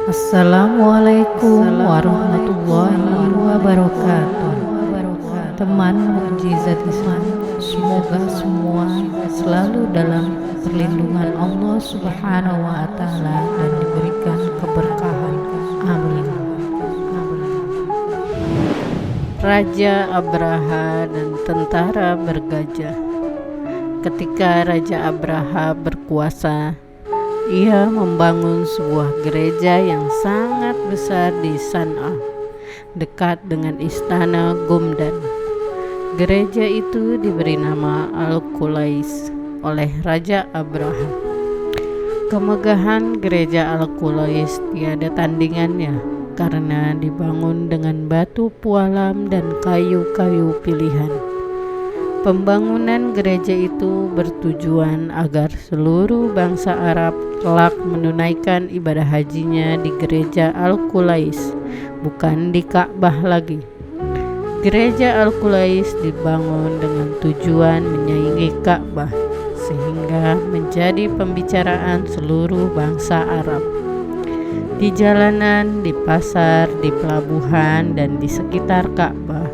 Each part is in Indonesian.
Assalamualaikum warahmatullahi wabarakatuh. Teman mukjizat Islam, semoga semua selalu dalam perlindungan Allah Subhanahu wa Ta'ala dan diberikan keberkahan. Amin. Raja Abraha dan tentara bergajah. Ketika Raja Abraha berkuasa, ia membangun sebuah gereja yang sangat besar di San'a, dekat dengan istana Gumdan. Gereja itu diberi nama Al-Qulais oleh Raja Abraha. Kemegahan gereja Al-Qulais tiada tandingannya karena dibangun dengan batu pualam dan kayu-kayu pilihan. Pembangunan gereja itu bertujuan agar seluruh bangsa Arab kelak menunaikan ibadah hajinya di gereja Al-Qulais, bukan di Ka'bah lagi. Gereja Al-Qulais dibangun dengan tujuan menyaingi Ka'bah, sehingga menjadi pembicaraan seluruh bangsa Arab. Di jalanan, di pasar, di pelabuhan, dan di sekitar Ka'bah,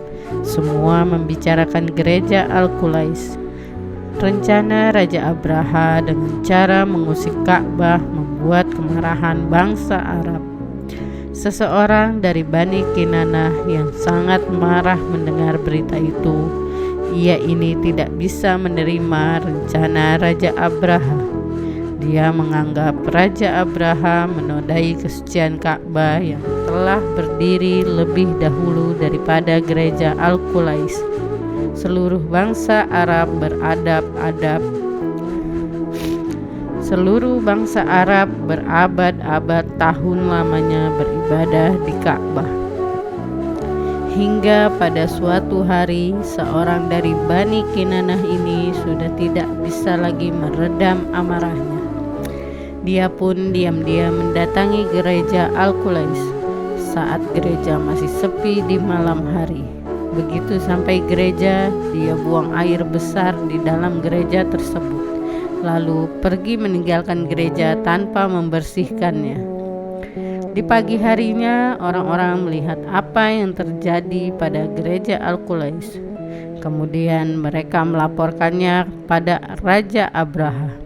semua membicarakan gereja Al-Qulais. Rencana Raja Abraha dengan cara mengusik Ka'bah membuat kemarahan bangsa Arab. Seseorang dari Bani Kinanah yang sangat marah mendengar berita itu. Ia ini tidak bisa menerima rencana Raja Abraha. Dia menganggap Raja Abraha menodai kesucian Ka'bah yang telah berdiri lebih dahulu daripada gereja Al-Qulais. Seluruh bangsa Arab berabad-abad tahun lamanya beribadah di Ka'bah. Hingga pada suatu hari, seorang dari Bani Kinanah ini sudah tidak bisa lagi meredam amarahnya. Dia pun diam-diam mendatangi gereja Al-Qulais saat gereja masih sepi di malam hari. Begitu sampai gereja, dia buang air besar di dalam gereja tersebut, lalu pergi meninggalkan gereja tanpa membersihkannya. Di pagi harinya, orang-orang melihat apa yang terjadi pada gereja Al-Qulais. Kemudian mereka melaporkannya pada Raja Abraha.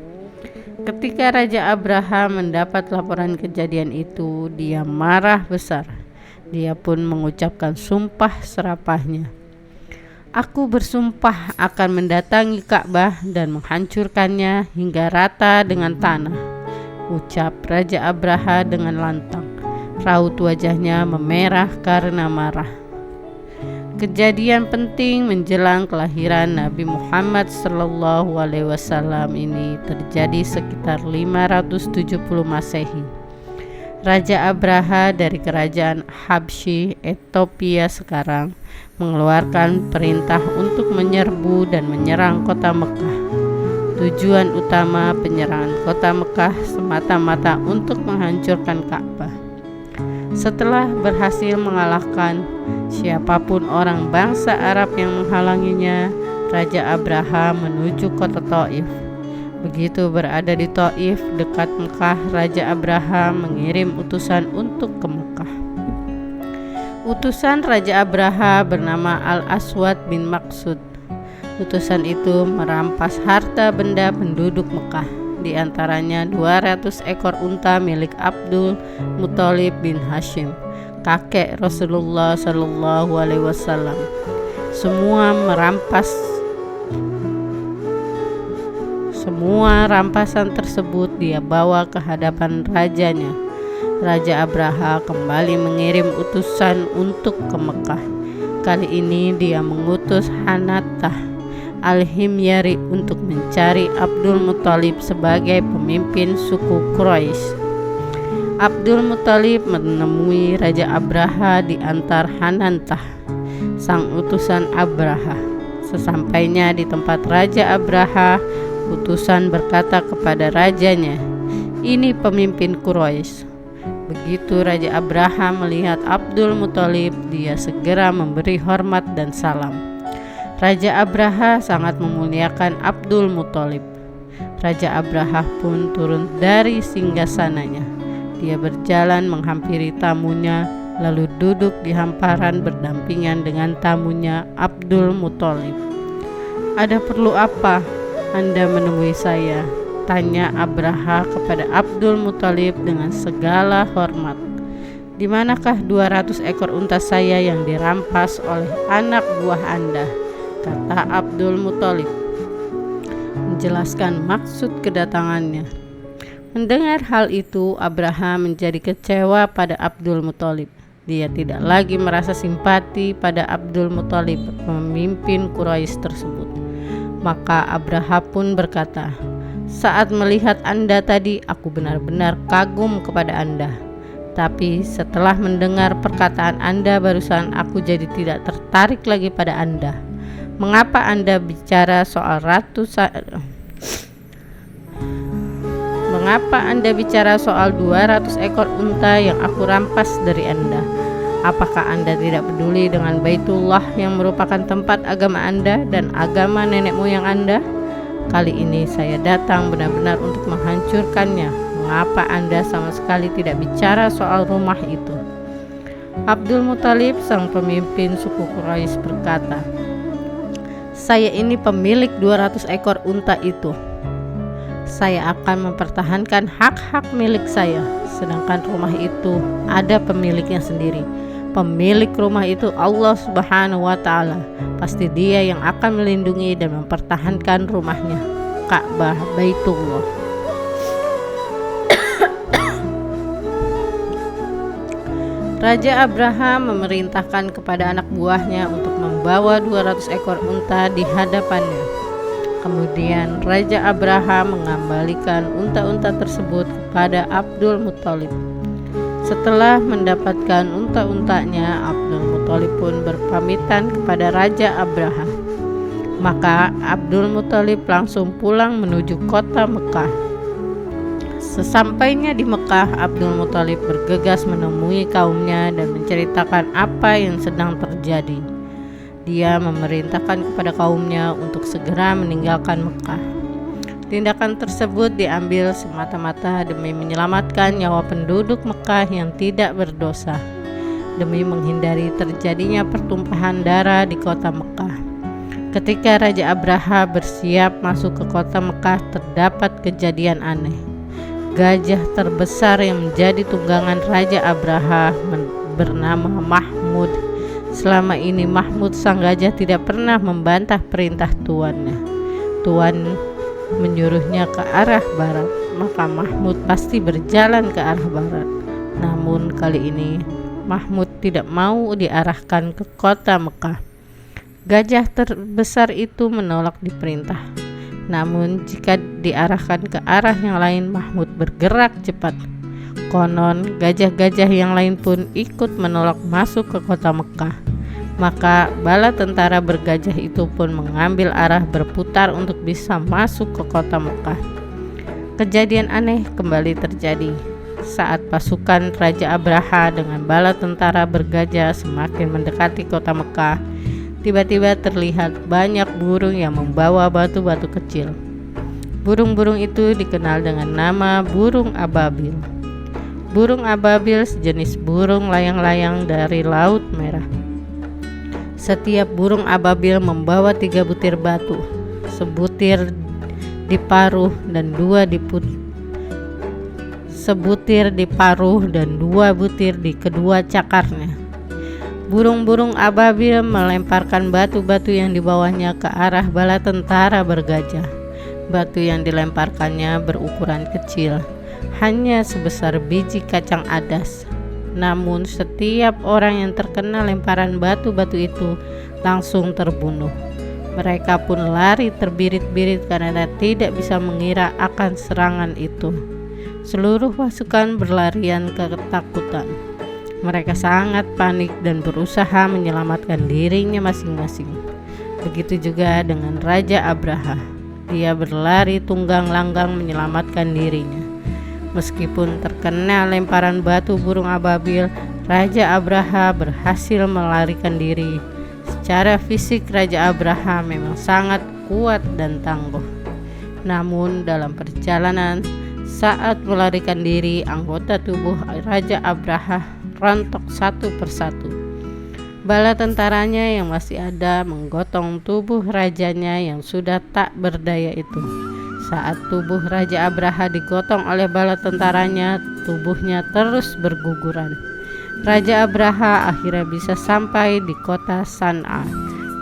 Ketika Raja Abraha mendapat laporan kejadian itu, dia marah besar. Dia pun mengucapkan sumpah serapahnya. Aku bersumpah akan mendatangi Ka'bah dan menghancurkannya hingga rata dengan tanah, ucap Raja Abraha dengan lantang. Raut wajahnya memerah karena marah. Kejadian penting menjelang kelahiran Nabi Muhammad SAW ini terjadi sekitar 570 Masehi. Raja Abraha dari kerajaan Habsyi, Ethiopia sekarang, mengeluarkan perintah untuk menyerbu dan menyerang kota Mekah. Tujuan utama penyerangan kota Mekah semata-mata untuk menghancurkan Ka'bah. Setelah berhasil mengalahkan siapapun orang bangsa Arab yang menghalanginya, Raja Abraha menuju kota Taif. Begitu berada di Taif dekat Mekah, Raja Abraha mengirim utusan untuk ke Mekah. Utusan Raja Abraha bernama Al-Aswad bin Maksud. Utusan itu merampas harta benda penduduk Mekah, di antaranya 200 ekor unta milik Abdul Muthalib bin Hashim, kakek Rasulullah SAW. Semua rampasan tersebut dia bawa ke hadapan rajanya. Raja Abraha kembali mengirim utusan untuk ke Mekah. Kali ini dia mengutus Hanatah Al-Himyari untuk mencari Abdul Muthalib sebagai pemimpin suku Quraisy. Abdul Muthalib menemui Raja Abraha di antar Hanantah, sang utusan Abraha. Sesampainya di tempat Raja Abraha, utusan berkata kepada rajanya, "Ini pemimpin Quraisy." Begitu Raja Abraha melihat Abdul Muthalib, dia segera memberi hormat dan salam. Raja Abraha sangat memuliakan Abdul Muthalib. Raja Abraha pun turun dari singgasananya. Dia berjalan menghampiri tamunya, lalu duduk di hamparan berdampingan dengan tamunya Abdul Muthalib. "Ada perlu apa Anda menemui saya?" tanya Abraha kepada Abdul Muthalib dengan segala hormat. "Di manakah 200 ekor unta saya yang dirampas oleh anak buah Anda?" kata Abdul Muthalib, menjelaskan maksud kedatangannya. Mendengar hal itu, Abraha menjadi kecewa pada Abdul Muthalib. Dia tidak lagi merasa simpati pada Abdul Muthalib, pemimpin Quraisy tersebut. Maka Abraha pun berkata, "Saat melihat Anda tadi, aku benar-benar kagum kepada Anda. Tapi setelah mendengar perkataan Anda barusan, aku jadi tidak tertarik lagi pada Anda. Mengapa Anda bicara soal Mengapa Anda bicara soal 200 ekor unta yang aku rampas dari Anda? Apakah Anda tidak peduli dengan Baitullah yang merupakan tempat agama Anda dan agama nenek moyang Anda? Kali ini saya datang benar-benar untuk menghancurkannya. Mengapa Anda sama sekali tidak bicara soal rumah itu?" Abdul Muthalib, sang pemimpin suku Quraisy, berkata, "Saya ini pemilik 200 ekor unta itu. Saya akan mempertahankan hak-hak milik saya, sedangkan rumah itu ada pemiliknya sendiri. Pemilik rumah itu Allah Subhanahu wa Ta'ala. Pasti Dia yang akan melindungi dan mempertahankan rumahnya, Ka'bah Baitullah." Raja Abraham memerintahkan kepada anak buahnya untuk membawa 200 ekor unta di hadapannya. Kemudian Raja Abraham mengembalikan unta-unta tersebut kepada Abdul Muthalib. Setelah mendapatkan unta-untanya, Abdul Muthalib pun berpamitan kepada Raja Abraham. Maka Abdul Muthalib langsung pulang menuju kota Mekah. Sesampainya di Mekah, Abdul Muthalib bergegas menemui kaumnya dan menceritakan apa yang sedang terjadi. Dia memerintahkan kepada kaumnya untuk segera meninggalkan Mekah. Tindakan tersebut diambil semata-mata demi menyelamatkan nyawa penduduk Mekah yang tidak berdosa, demi menghindari terjadinya pertumpahan darah di kota Mekah. Ketika Raja Abraha bersiap masuk ke kota Mekah, terdapat kejadian aneh. Gajah terbesar yang menjadi tunggangan Raja Abraha bernama Mahmud. Selama ini Mahmud sang gajah tidak pernah membantah perintah tuannya. Tuan menyuruhnya ke arah barat, maka Mahmud pasti berjalan ke arah barat. Namun kali ini Mahmud tidak mau diarahkan ke kota Mekah. Gajah terbesar itu menolak diperintah. Namun jika diarahkan ke arah yang lain, Mahmud bergerak cepat. Konon gajah-gajah yang lain pun ikut menolak masuk ke kota Mekah. Maka bala tentara bergajah itu pun mengambil arah berputar untuk bisa masuk ke kota Mekah. Kejadian aneh kembali terjadi saat pasukan Raja Abraha dengan bala tentara bergajah semakin mendekati kota Mekah. Tiba-tiba terlihat banyak burung yang membawa batu-batu kecil. Burung-burung itu dikenal dengan nama burung ababil. Burung ababil sejenis burung layang-layang dari Laut Merah. Setiap burung ababil membawa 3 butir batu, sebutir di paruh dan 2 butir di kedua cakarnya. Burung-burung ababil melemparkan batu-batu yang dibawanya ke arah bala tentara bergajah. Batu yang dilemparkannya berukuran kecil, hanya sebesar biji kacang adas. Namun setiap orang yang terkena lemparan batu-batu itu langsung terbunuh. Mereka pun lari terbirit-birit karena tidak bisa mengira akan serangan itu. Seluruh pasukan berlarian ketakutan. Mereka sangat panik dan berusaha menyelamatkan dirinya masing-masing. Begitu juga dengan Raja Abraha. Dia berlari tunggang langgang menyelamatkan dirinya. Meskipun terkena lemparan batu burung ababil, Raja Abraha berhasil melarikan diri. Secara fisik Raja Abraha memang sangat kuat dan tangguh. Namun dalam perjalanan Saat melarikan diri, anggota tubuh Raja Abraha rontok satu persatu. Bala tentaranya yang masih ada menggotong tubuh rajanya yang sudah tak berdaya itu. Saat tubuh Raja Abraha digotong oleh bala tentaranya, tubuhnya terus berguguran. Raja Abraha akhirnya bisa sampai di kota San'a.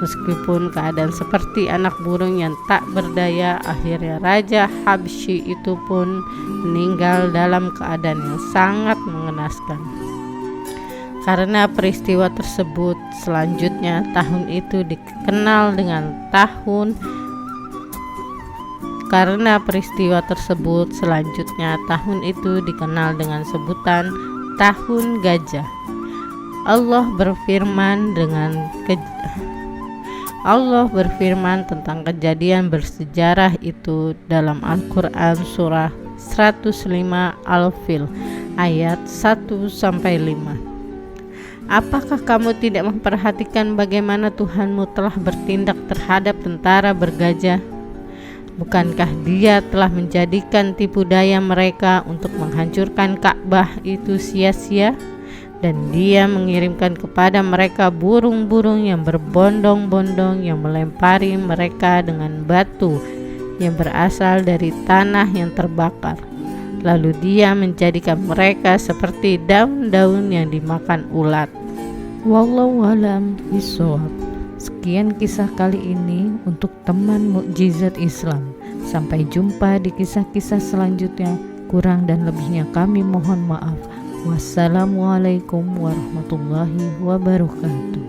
Meskipun keadaan seperti anak burung yang tak berdaya, akhirnya Raja Habsyi itu pun meninggal dalam keadaan yang sangat mengenaskan. Karena peristiwa tersebut, selanjutnya tahun itu dikenal dengan tahun sebutan Tahun Gajah. Allah berfirman tentang kejadian bersejarah itu dalam Al-Quran surah 105 Al-Fil ayat 1-5. Apakah kamu tidak memperhatikan bagaimana Tuhanmu telah bertindak terhadap tentara bergajah? Bukankah Dia telah menjadikan tipu daya mereka untuk menghancurkan Ka'bah itu sia-sia? Dan Dia mengirimkan kepada mereka burung-burung yang berbondong-bondong yang melempari mereka dengan batu yang berasal dari tanah yang terbakar. Lalu Dia menjadikan mereka seperti daun-daun yang dimakan ulat. Wallahu a'lam bishawab. Sekian kisah kali ini untuk teman mukjizat Islam. Sampai jumpa di kisah-kisah selanjutnya. Kurang dan lebihnya kami mohon maaf. Wassalamualaikum warahmatullahi wabarakatuh.